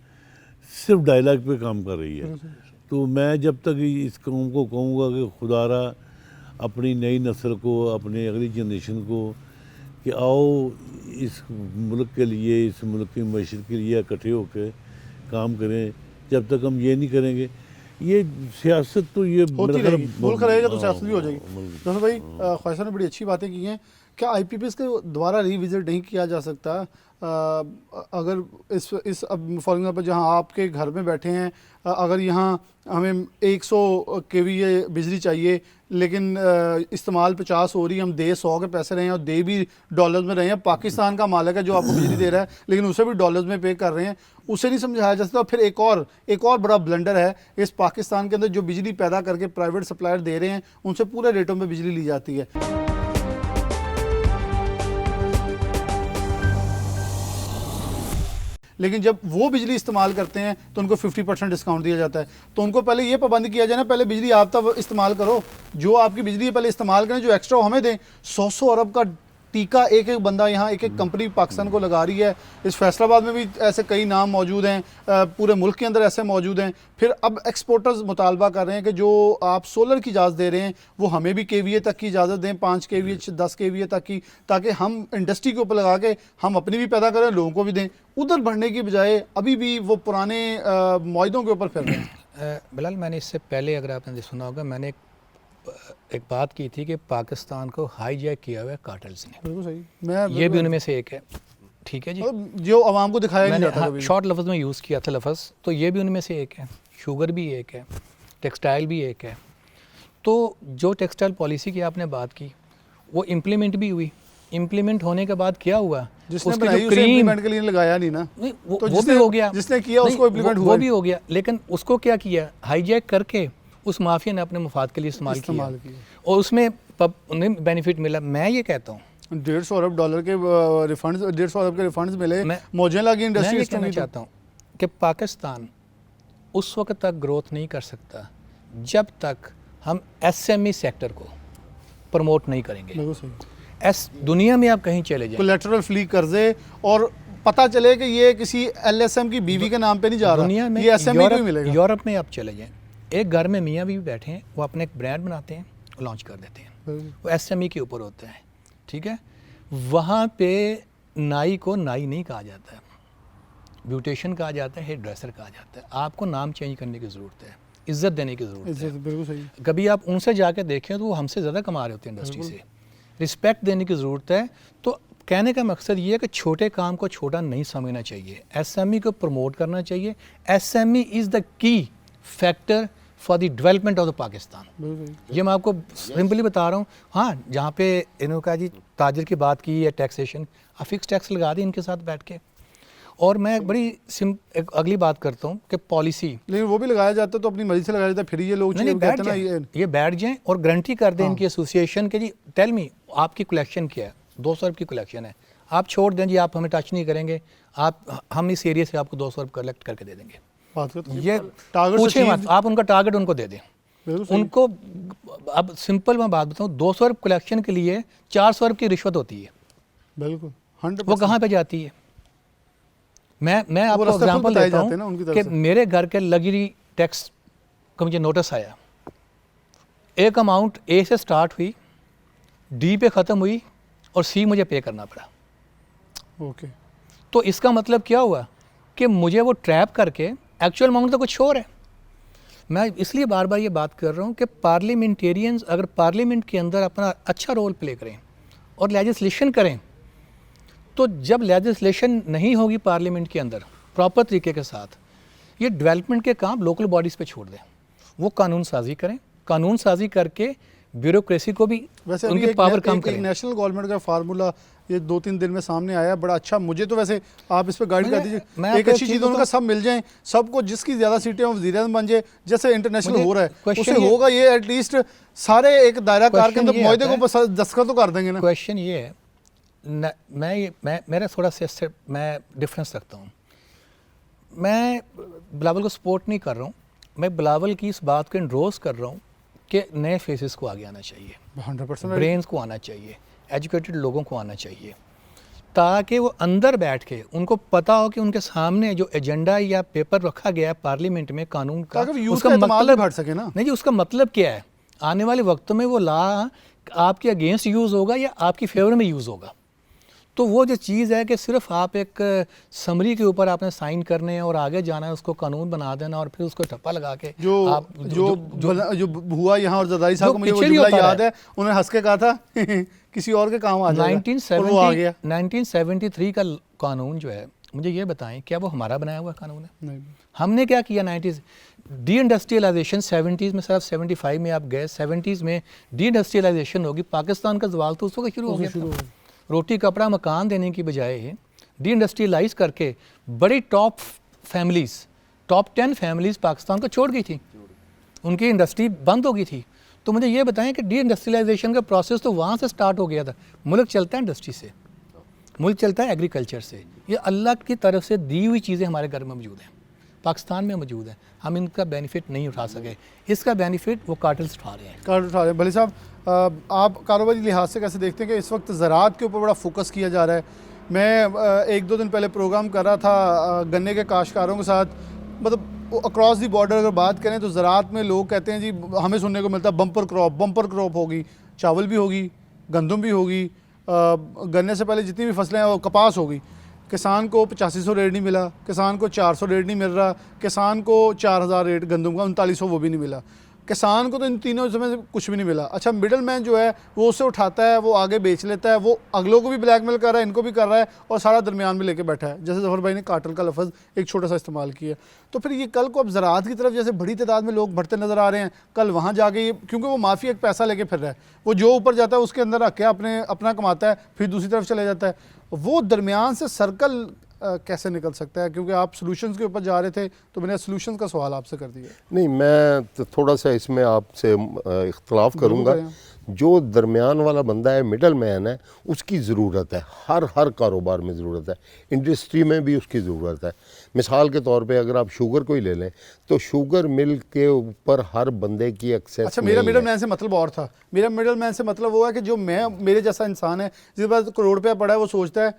सिर्फ डायलॉग पे काम कर रही है। तो मैं जब तक इस कौम को कहूँगा कि खुदारा अपनी नई नस्ल को, अपने अगली जनरेशन को कि आओ इस मुल्क के लिए, इस मुल्क की मईशत के लिए इकट्ठे होकर काम करें। जब तक हम ये नहीं करेंगे ये सियासत तो ये होती मेरा रहेगी, ख्याल- मुल्क रहेगा तो हाँ, सियासत भी हो जाएगी। मुल्क- दोस्तों भाई ख्वाहिशा ने बड़ी अच्छी बातें की हैं। क्या आईपीपीएस के दोबारा रिविजिट नहीं किया जा सकता? अगर इस अब फॉर एग्जाम्पल जहाँ आपके घर में बैठे हैं, अगर यहाँ हमें 100 केवीए बिजली चाहिए लेकिन इस्तेमाल 50 हो रही है, हम दे 100 के पैसे रहे हैं और दे भी डॉलर्स में रहे हैं, पाकिस्तान का मालिक है जो आपको बिजली दे रहा है लेकिन उसे भी डॉलर्स में पे कर रहे हैं, उसे नहीं समझाया जा सकता। फिर एक और बड़ा ब्लंडर है इस पाकिस्तान के अंदर, जो बिजली पैदा करके प्राइवेट सप्लायर दे रहे हैं उनसे पूरे रेटों में बिजली ली जाती है। लेकिन जब वो बिजली इस्तेमाल करते हैं तो उनको 50% डिस्काउंट दिया जाता है। तो उनको पहले ये पाबंद किया जाए ना, पहले बिजली आप तब इस्तेमाल करो, जो आपकी बिजली है पहले इस्तेमाल करें, जो एक्स्ट्रा हमें दें। 100 अरब का टीका एक एक बंदा यहाँ, एक एक कंपनी पाकिस्तान को लगा रही है। इस फैसलाबाद में भी ऐसे कई नाम मौजूद हैं, पूरे मुल्क के अंदर ऐसे मौजूद हैं। फिर अब एक्सपोर्टर्स मुतालबा कर रहे हैं कि जो आप सोलर की इजाज़त दे रहे हैं वो हमें भी केवीए तक की इजाज़त दें, 5 केवीए 10 केवीए तक की, ताकि हम इंडस्ट्री के ऊपर लगा के हम अपनी भी पैदा करें, लोगों को भी दें। उधर बढ़ने की बजाय अभी भी वो पुराने मुआहदों के ऊपर फिर रहे हैं। बिलाल, मैंने इससे पहले अगर आपने सुना होगा, मैंने एक बात की थी कि पाकिस्तान को हाईजैक किया हुआ है कार्टेल्स ने। बिल्कुल सही, मैं ये भी उनमें से एक है, ठीक है जी। जो आवाम को दिखाया नहीं मैंने जाता कभी। शॉर्ट लफ्ज़ में यूज़ किया था लफ्ज़, तो ये भी उनमें से एक है। शुगर भी एक है, टेक्सटाइल भी एक है। तो जो टेक्सटाइल पॉलिसी की आपने बात की वो इम्प्लीमेंट भी हुई। इम्प्लीमेंट होने के बाद क्या हुआ, जिसने उसकी बनाई जो उसे क्रीम, इम्प्लीमेंट के लिए लगाया नहीं ना, नहीं तो वो जिसने- भी हो गया, जिसने किया नहीं, उसको इम्प्लीमेंट हुआ वो भी हो गया, लेकिन उसको क्या किया, हाईजैक करके उस माफिया ने अपने मुफाद के लिए इस्तेमाल किया और उसमें उन्हें बेनिफिट मिला। मैं ये कहता हूँ 150 अरब डॉलर के रिफंड्स, 150 अरब के रिफंड्स मिले, मैं- मौजें लगी मैं इंडस्ट्री ये कहना चाहता हूँ कि पाकिस्तान उस वक्त तक ग्रोथ नहीं कर सकता जब तक हम एसएमई सेक्टर को प्रमोट नहीं करेंगे। दुनिया में आप कहीं चले जाएं, कोलैटरल फ्री कर्जे, और पता चले कि ये किसी एलएसएम की बीवी के नाम पे नहीं जा रहा, दुनिया में ये एसएमई को ही मिलेगा। यूरोप में आप चले जाएं, एक घर में मियाँ भी बैठे हैं, वो अपने एक ब्रांड बनाते हैं, लॉन्च कर देते हैं, वो एसएमई के ऊपर होता है, ठीक है। वहाँ पे नाई को नाई नहीं कहा जाता है, ब्यूटिशियन कहा जाता है, हेयर ड्रेसर कहा जाता है। आपको नाम चेंज करने की ज़रूरत है, इज़्ज़त देने की ज़रूरत है। बिल्कुल सही। कभी आप उनसे जाके देखें तो वो हमसे ज़्यादा कमा रहे होते हैं इंडस्ट्री से, रिस्पेक्ट देने की ज़रूरत है। तो कहने का मकसद ये है कि छोटे काम को छोटा नहीं समझना चाहिए, एसएमई को प्रमोट करना चाहिए। SME is the key factor for the development of the Pakistan. बिल्कुल। ये मैं आपको सिंपली बता रहा हूँ। हाँ, जहाँ पे इन्होंने कहा जी ताजिर की बात की है टैक्सेशन, आप फिक्स टैक्स लगा दें इनके साथ बैठ के। और मैं एक बड़ी एक अगली बात करता हूँ कि पॉलिसी, लेकिन वो भी लगाया जाता है तो अपनी मर्जी से लगाया जाता है, फिर ये लोग नहीं बैठ कहते हैं ना जाएं, ये बैठ जाएं और गारंटी कर दें हाँ। इनकी एसोसिएशन के जी टेल मी आपकी कलेक्शन क्या है, 200 अरब की कलेक्शन है, आप छोड़ दें जी, आप हमें टच नहीं करेंगे, आप हम इस एरिया से आपको 200 अरब कलेक्ट करके दे देंगे। बात करते हैं। ये टारगेट पूछे अचीव- मत, आप उनका टारगेट उनको दे दें। बिल्कुल सही। उनको अब सिंपल मैं बात बताऊँ, 200 अरब कलेक्शन के लिए 400 अरब की रिश्वत होती है, बिल्कुल 100%। वो कहाँ पे जाती है? मैं आपको रास्ते खुद एग्जांपल बताए देता जाते हैं ना उनकी हूँ तरफ कि से। मेरे घर के लग्जरी टैक्स का मुझे नोटिस आया, एक अमाउंट ए से स्टार्ट हुई, डी पे ख़त्म हुई और सी मुझे पे करना पड़ा। ओके। तो इसका मतलब क्या हुआ कि मुझे वो ट्रैप करके एक्चुअल अमाउंट तो कुछ और है। मैं इसलिए बार बार ये बात कर रहा हूँ कि पार्लियामेंटेरियंस अगर पार्लियामेंट के अंदर अपना अच्छा रोल प्ले करें और लेजिस्लेशन करें, तो जब लेजिस्लेशन नहीं होगी पार्लियामेंट के अंदर प्रॉपर तरीके के साथ, ये डेवलपमेंट के काम लोकल बॉडीज़ पे छोड़ दें, वो कानून साजी करें, कानून साजी करके ब्यूरोक्रेसी को भी वैसे उनकी पावर कम एक करें। नेशनल गवर्नमेंट का फार्मूला ये 2-3 दिन में सामने आया, बड़ा अच्छा। मुझे तो वैसे आप इस पर गाइड कर दीजिए। मैं एक आपको अच्छी एक चीज़ चीज़ उनका बताऊं? सब मिल जाए, सबको जिसकी ज़्यादा सीटें वो वज़ीर-ए-आज़म बन जाए, जैसे इंटरनेशनल मुझे हो रहा है question उससे ये- होगा ये एटलीस्ट सारे एक दायरा कार के question अंदर ये मुआहदे आता को दस्तखत तो कर देंगे ना। क्वेश्चन ये है, मैं मेरा थोड़ा सा मैं डिफरेंस रखता हूँ। मैं बिलावल को सपोर्ट नहीं कर रहा हूँ, मैं बिलावल की इस बात को इंडोर्स कर रहा हूँ कि नए फेसेस को आगे आना चाहिए, 100% ब्रेन्स को आना चाहिए, एजुकेटेड लोगों को आना चाहिए, ताकि वो अंदर बैठ के उनको पता हो कि उनके सामने जो एजेंडा या पेपर रखा गया है पार्लियामेंट में कानून का, ताकि यूथ का एतमाद भी बढ़ सके ना। नहीं जी, उसका मतलब क्या है, आने वाले वक्तों में वो ला आपके अगेंस्ट यूज़ होगा या आपकी फेवर में यूज़ होगा। तो वो जो चीज़ है कि सिर्फ आप एक समरी के ऊपर आपने साइन करने हैं और आगे जाना है, उसको कानून बना देना और फिर उसको ठप्पा लगा के जो आप जो हुआ यहाँ और जरदारी साहब को मुझे वो पीछे भी जुमला होता याद है, उन्होंने हंस के कहा था किसी और के काम आ जाएगा, और वो आ गया। 1973 का कानून जो है, मुझे ये बताएं क्या वो हमारा बनाया हुआ कानून है? नहीं। हमने क्या किया 90s डी इंडस्ट्रियलाइजेशन, 70s में सिर्फ 75 में आप गए, 70s में डी इंडस्ट्रियलाइजेशन होगी, पाकिस्तान का जवाल तो उस वक्त शुरू हो गया था। रोटी कपड़ा मकान देने की बजाय डी इंडस्ट्रियलाइज करके बड़ी top families, top 10 families Pakistan को छोड़ गई थी, उनकी इंडस्ट्री बंद हो गई थी। तो मुझे ये बताएं कि डी इंडस्ट्रियलाइजेशन का प्रोसेस तो वहाँ से स्टार्ट हो गया था। मुल्क चलता है इंडस्ट्री से, मुल्क चलता है एग्रीकल्चर से, ये अल्लाह की तरफ से दी हुई चीज़ें हमारे घर में मौजूद हैं, पाकिस्तान में मौजूद है, हम इनका बेनिफिट नहीं उठा सके, इसका बेनिफिट वो कार्टल्स उठा रहे हैं। कार्ड उठा रहे हैं। भले साहब, आप कारोबारी लिहाज से कैसे देखते हैं कि इस वक्त ज़राअत के ऊपर बड़ा फोकस किया जा रहा है? मैं 1-2 दिन पहले प्रोग्राम कर रहा था गन्ने के काश्तकारों के साथ, मतलब अक्रॉस दी बॉर्डर अगर बात करें तो ज़राअत में लोग कहते हैं जी, हमें सुनने को मिलता है बम्पर क्रॉप होगी, चावल भी होगी, गंदम भी होगी, गन्ने से पहले जितनी भी फसलें हैं वो कपास होगी। किसान को 8500 रेट नहीं मिला, किसान को 400 रेट नहीं मिल रहा, किसान को 4000 रेट गंदम का, 3900 वो भी नहीं मिला, किसान को तो इन तीनों समय से कुछ भी नहीं मिला। अच्छा, मिडल मैन जो है वो उससे उठाता है, वो आगे बेच लेता है, वो अगलों को भी ब्लैकमेल कर रहा है, इनको भी कर रहा है, और सारा दरमियान में लेके बैठा है। जैसे जफर भाई ने कार्टल का लफ्ज़ एक छोटा सा इस्तेमाल किया, तो फिर ये कल को अब ज़राअत की तरफ जैसे बड़ी तादाद में लोग बढ़ते नज़र आ रहे हैं, कल वहाँ जाके ये, क्योंकि वो माफ़ी एक पैसा लेके फिर रहा है, वो जो ऊपर जाता है उसके अंदर रख के अपना कमाता है, फिर दूसरी तरफ चले जाता है, वो दरमियान से सर्कल कैसे निकल सकता है? क्योंकि आप सॉल्यूशंस के ऊपर जा रहे थे, तो मैंने सॉल्यूशंस का सवाल आपसे कर दिया। नहीं, मैं तो थोड़ा सा इसमें आपसे इख्तलाफ करूँगा। जो दरमियान वाला बंदा है, मिडल मैन है, उसकी ज़रूरत है, हर कारोबार में ज़रूरत है, इंडस्ट्री में भी उसकी ज़रूरत है। मिसाल के तौर पे अगर आप शुगर को ही ले लें तो शुगर मिल के ऊपर हर बंदे की एक्सेस। अच्छा, मेरा मिडल मैन से मतलब और था। मेरा मिडल मैन से मतलब वो है कि जो मेरे जैसा इंसान है, जिसके पास करोड़ रुपया पड़ा है, वो सोचता है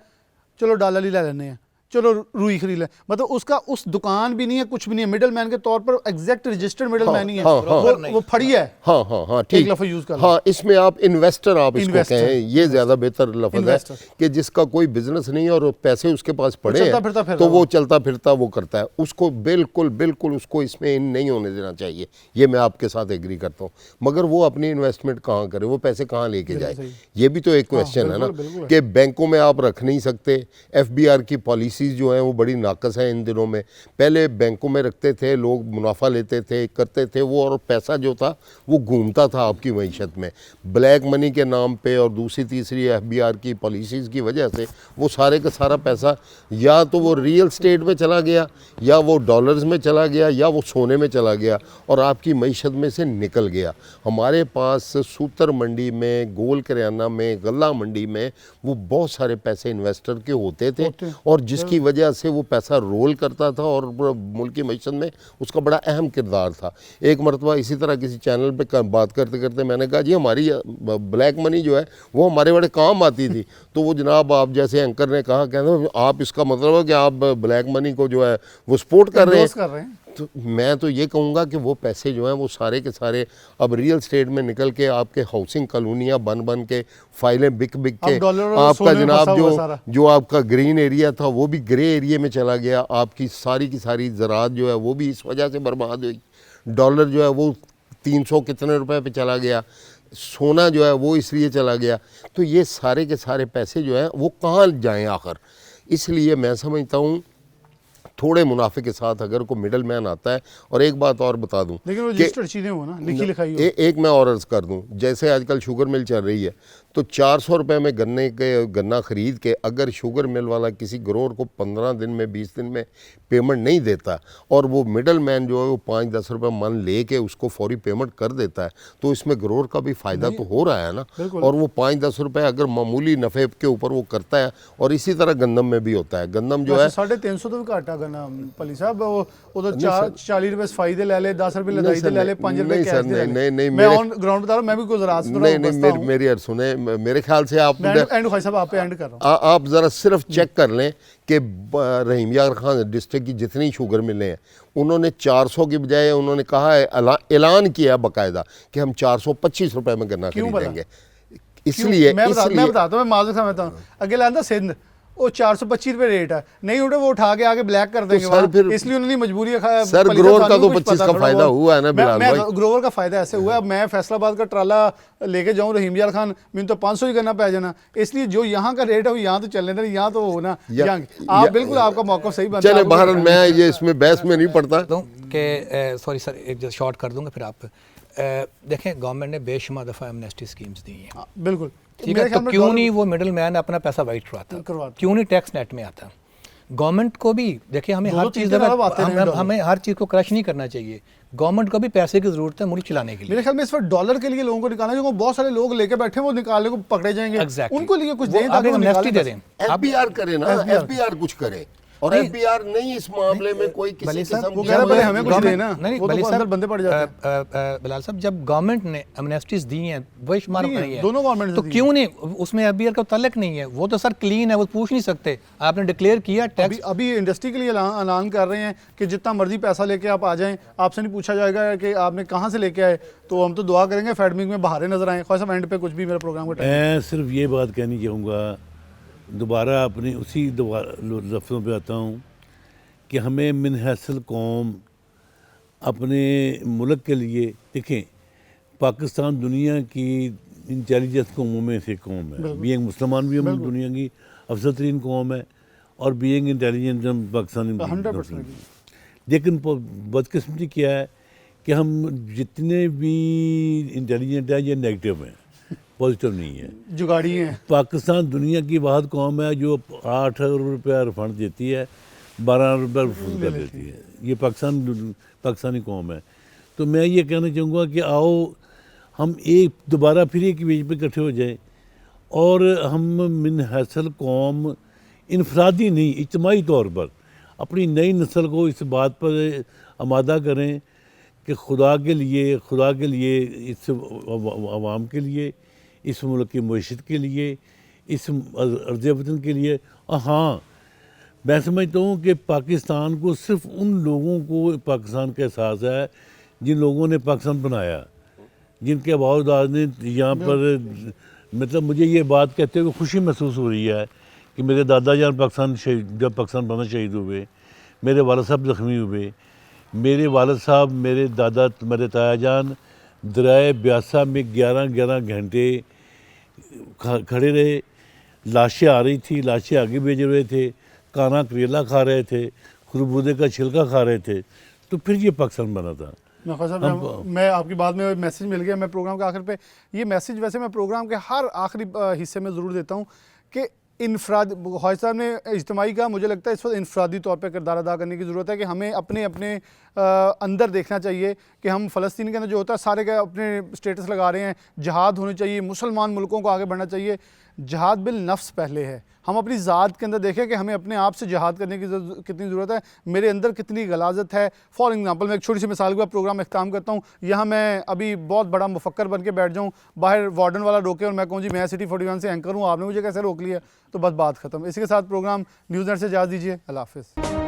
चलो डॉलर ही ले लेने हैं, चलो रुई खरीद लें, मतलब उसका उस दुकान भी नहीं है, कुछ भी नहीं है, मिडल मैन के तौर पर एग्जैक्ट रजिस्टर्ड मिडल मैन ही है, वो फड़ी है। हाँ, ठीक लफ्ज़ यूज़ कर, हाँ, इसमें आप इन्वेस्टर आप इसको कहें, ये ज़्यादा बेहतर लफ्ज़ है कि जिसका कोई बिजनेस नहीं है और पैसे उसके पास पड़े हैं, तो वो चलता फिरता वो करता है, उसको बिल्कुल उसको इसमें इन नहीं होने देना चाहिए। ये मैं आपके साथ एग्री करता हूँ, मगर वो अपनी इन्वेस्टमेंट कहाँ करे, वो पैसे कहाँ लेके जाए, ये भी तो एक क्वेश्चन है ना, कि बैंकों में आप रख नहीं सकते, FBR की पॉलिसी पॉलिसीज़ जो हैं वो बड़ी नाकस हैं इन दिनों में। पहले बैंकों में रखते थे, लोग मुनाफा लेते थे, करते थे वो, और पैसा जो था वो घूमता था आपकी मईशत में। ब्लैक मनी के नाम पे और दूसरी तीसरी FBR की पॉलिसीज़ की वजह से वो सारे का सारा पैसा या तो वो रियल स्टेट में चला गया, या वो डॉलर्स में चला गया, या वो सोने में चला गया और आपकी मईशत में से निकल गया। हमारे पास सूतर मंडी में, गोल करियाना में, गल्ला मंडी में वो बहुत सारे पैसे इन्वेस्टर के होते थे, और जिसकी वजह से वो पैसा रोल करता था और मुल्क की मईशत में उसका बड़ा अहम किरदार था। एक मरतबा इसी तरह किसी चैनल पे बात करते करते मैंने कहा जी हमारी ब्लैक मनी जो है वो हमारे बड़े काम आती थी। तो वो जनाब आप जैसे एंकर ने कहा, कहते आप इसका मतलब है कि आप ब्लैक मनी को जो है वो सपोर्ट कर रहे हैं। तो मैं तो ये कहूँगा कि वो पैसे जो हैं वो सारे के सारे अब रियल स्टेट में निकल के आपके हाउसिंग कॉलोनियाँ बन बन के, फाइलें बिक बिक के, आपका जनाब जो आपका ग्रीन एरिया था वो भी ग्रे एरिया में चला गया। आपकी सारी की सारी ज़राअत जो है वो भी इस वजह से बर्बाद हुई। डॉलर जो है वो 300 कितने रुपए पे चला गया, सोना जो है वो इसलिए चला गया। तो ये सारे के सारे पैसे जो हैं वो कहाँ जाएँ आखिर। इसलिए मैं समझता हूँ थोड़े मुनाफे के साथ अगर कोई मिडल मैन आता है। और एक बात और बता दूं, लेकिन वो रजिस्टर्ड चीज़ें हो ना, लिखी लिखाई हो। एक मैं और अर्ज़ कर दूं, जैसे आजकल शुगर मिल चल रही है तो 400 रुपये में गन्ना ख़रीद के अगर शुगर मिल वाला किसी ग्रोअर को 15 दिन में 20 दिन में पेमेंट नहीं देता और वो मिडल मैन जो है वो 5-10 रुपये मन ले के उसको फौरी पेमेंट कर देता है, तो इसमें ग्रोअर का भी फ़ायदा तो हो रहा है ना। और वो 5-10 रुपये अगर मामूली नफ़े के ऊपर वो करता है। और इसी तरह गंदम में भी होता है। गंदम जो है 350 तो भी घाटा गन्ना पली साहब, वो तो 40 रुपए फायदे ले ले, 10 रुपए लदाई दे ले ले, 5 रुपए कैश दे ले। नहीं, मैं ऑन ग्राउंड बता रहा हूं, मैं भी गुजरात से नहीं, मेरी यार सुने, मेरे ख्याल से आप एंड भाई साहब आप पे एंड कर रहा हूं। आप ज़रा सिर्फ चेक कर लें कि रहीम यार खान डिस्ट्रिक्ट की जितनी शुगर मिले हैं उन्होंने 400 की बजाय उन्होंने कहा है, ऐलान किया है बाकायदा कि हम 425 रुपए में गन्ना खरीदेंगे। इसलिए मैं बताता हूँ, मैं माजूर समझता हूँ। अगले आंदा सिंध वो 425 रुपए रेट है, नहीं उठे वो उठा के आगे ब्लैक कर देंगे वहाँ, इसलिए उन्होंने मजबूरी है। सर ग्रोवर का तो 25 का फायदा हुआ है ना बिलाल भाई। ग्रोवर का फायदा ऐसे हुआ है, मैं फैसलाबाद का ट्राला लेके जाऊँ रहीम यार खान, मैंने तो 500 ही करना पै जाना। इसलिए जो यहाँ का रेट है वो यहाँ तो चलने देना, यहाँ तो होना। आप बिल्कुल आपका मौका सही बनता है। चले बाहर, मैं ये इसमें बहस में नहीं पड़ता कि सॉरी सर एक शॉर्ट कर दूंगा फिर आप देखें। गवर्नमेंट ने बेशुमार दफ़ा एमनेस्टी स्कीम्स दी हैं, बिल्कुल ठीक है। तो क्यों नहीं वो मिडिल मैन अपना पैसा वाइट करवाता, क्यों नहीं टैक्स नेट में आता। गवर्नमेंट को भी देखिए, हमें हर चीज़ हमें हर चीज़ को क्रश नहीं करना चाहिए। गवर्नमेंट को भी पैसे की जरूरत है मुल्क चलाने के लिए। मेरे ख्याल में इस वक्त डॉलर के लिए लोगों को निकालना, जो बहुत सारे लोग लेके बैठे हैं वो निकालने को पकड़े जाएंगे। उनको लिए कुछ दें, एमनेस्टी दे दें, FBR करे ना, FBR कुछ करे। और FBR नहीं इस मामले में कोई किसी किस्म वो कह रहा है हमें कुछ देना, वो तो अंदर बंदे पड़ जाते हैं। बिलाल साहब जब गवर्नमेंट ने एमनेस्टीज दी हैं वो शुमार नहीं है, दोनों गवर्नमेंट तो क्यों नहीं उसमें FBR का ताल्लुक नहीं है। वो तो सर क्लीन है, वो पूछ नहीं सकते। आपने डिक्लेयर किया टैक्स। अभी इंडस्ट्री के लिए ऐलान कर रहे हैं कि जितना मर्जी पैसा लेके आप आ जाएं, आपसे नहीं पूछा जाएगा कि आपने कहाँ से लेके आए। तो हम तो दुआ करेंगे फेडमिक में बाहर नजर आए। ख्वाजा एंड पे कुछ भी मेरा प्रोग्राम का मैं सिर्फ ये बात कहनी चाहूँगा, दोबारा अपनी उसी लफ्ज़ों पे आता हूँ कि हमें मिनहसल कौम अपने मुल्क के लिए, देखें पाकिस्तान दुनिया की इंटेलिजेंस कौमों में से कौम है। बीइंग मुसलमान भी हम दुनिया की अफजल तरीन कौम है और बीइंग इंटेलिजेंस हम पाकिस्तानी। लेकिन बदकिस्मती क्या है कि हम जितने भी इंटेलिजेंट हैं ये नेगेटिव हैं, पॉजिटिव नहीं है, जुगाड़ी हैं। पाकिस्तान दुनिया की वाहद कौम है जो 8 रुपया रिफंड देती है, 12 रुपये रिफंड कर देती है। ये पाकिस्तानी कौम है। तो मैं ये कहना चाहूँगा कि आओ हम दोबारा फिर एक पेज पे इकट्ठे हो जाएं और हम मिनहसल कौम इनफरादी नहीं, इज्तिमाई तौर पर अपनी नई नस्ल को इस बात पर आमादा करें कि खुदा के लिए इस आवाम के लिए, इस मुल्क की मईशत के लिए, इस अर्ज़ वतन के लिए। हाँ, मैं समझता हूँ कि पाकिस्तान को सिर्फ उन लोगों को पाकिस्तान का एहसास है जिन लोगों ने पाकिस्तान बनाया, जिनके अबाउदाद ने यहाँ पर, मतलब मुझे ये बात कहते हुए खुशी महसूस हो रही है कि मेरे दादा जान जब पाकिस्तान बना शहीद हुए, मेरे वालिद साहब ज़ख्मी हुए, मेरे वालिद साहब, मेरे दादा, मेरे ताया जान दरियाए ब्यासा में 11 घंटे खड़े रहे। लाशें आ रही थी, लाशें आगे भेज रहे थे, काना करेला खा रहे थे, खरबूजे का छिलका खा रहे थे, तो फिर ये पाकिस्तान बना था। नौखा साहब, मैं आपकी बात में मैसेज मिल गया। मैं प्रोग्राम के आखिर पे ये मैसेज वैसे मैं प्रोग्राम के हर आखिरी हिस्से में ज़रूर देता हूँ कि इनफराद ख्वाजा साहब ने इज्तिमाई का, मुझे लगता है इस वक्त इनफरादी तौर पे किरदार अदा करने की ज़रूरत है कि हमें अपने अपने अंदर देखना चाहिए कि हम फ़लस्तीन के अंदर जो होता है सारे का अपने स्टेटस लगा रहे हैं, जहाद होनी चाहिए, मुसलमान मुल्कों को आगे बढ़ना चाहिए। जहाद बिल नफ्स पहले है। हम अपनी ज़ात के अंदर देखें कि हमें अपने आप से जहाद करने की कितनी ज़रूरत है, मेरे अंदर कितनी गलाजत है। फॉर एग्जांपल मैं एक छोटी सी मिसाल के बाद प्रोग्राम इख्तिताम करता हूँ। यहाँ मैं अभी बहुत बड़ा मुफक्कर बन के बैठ जाऊँ, बाहर वार्डन वाला रोके और मैं कहूँ जी मैं सिटी 41 से एंकर हूँ, आपने मुझे कैसे रोक लिया, तो बस बात ख़त्म। इसी के साथ प्रोग्राम न्यूज़ नेट से इजाज़त दीजिए। अल्लाह हाफ़िज़।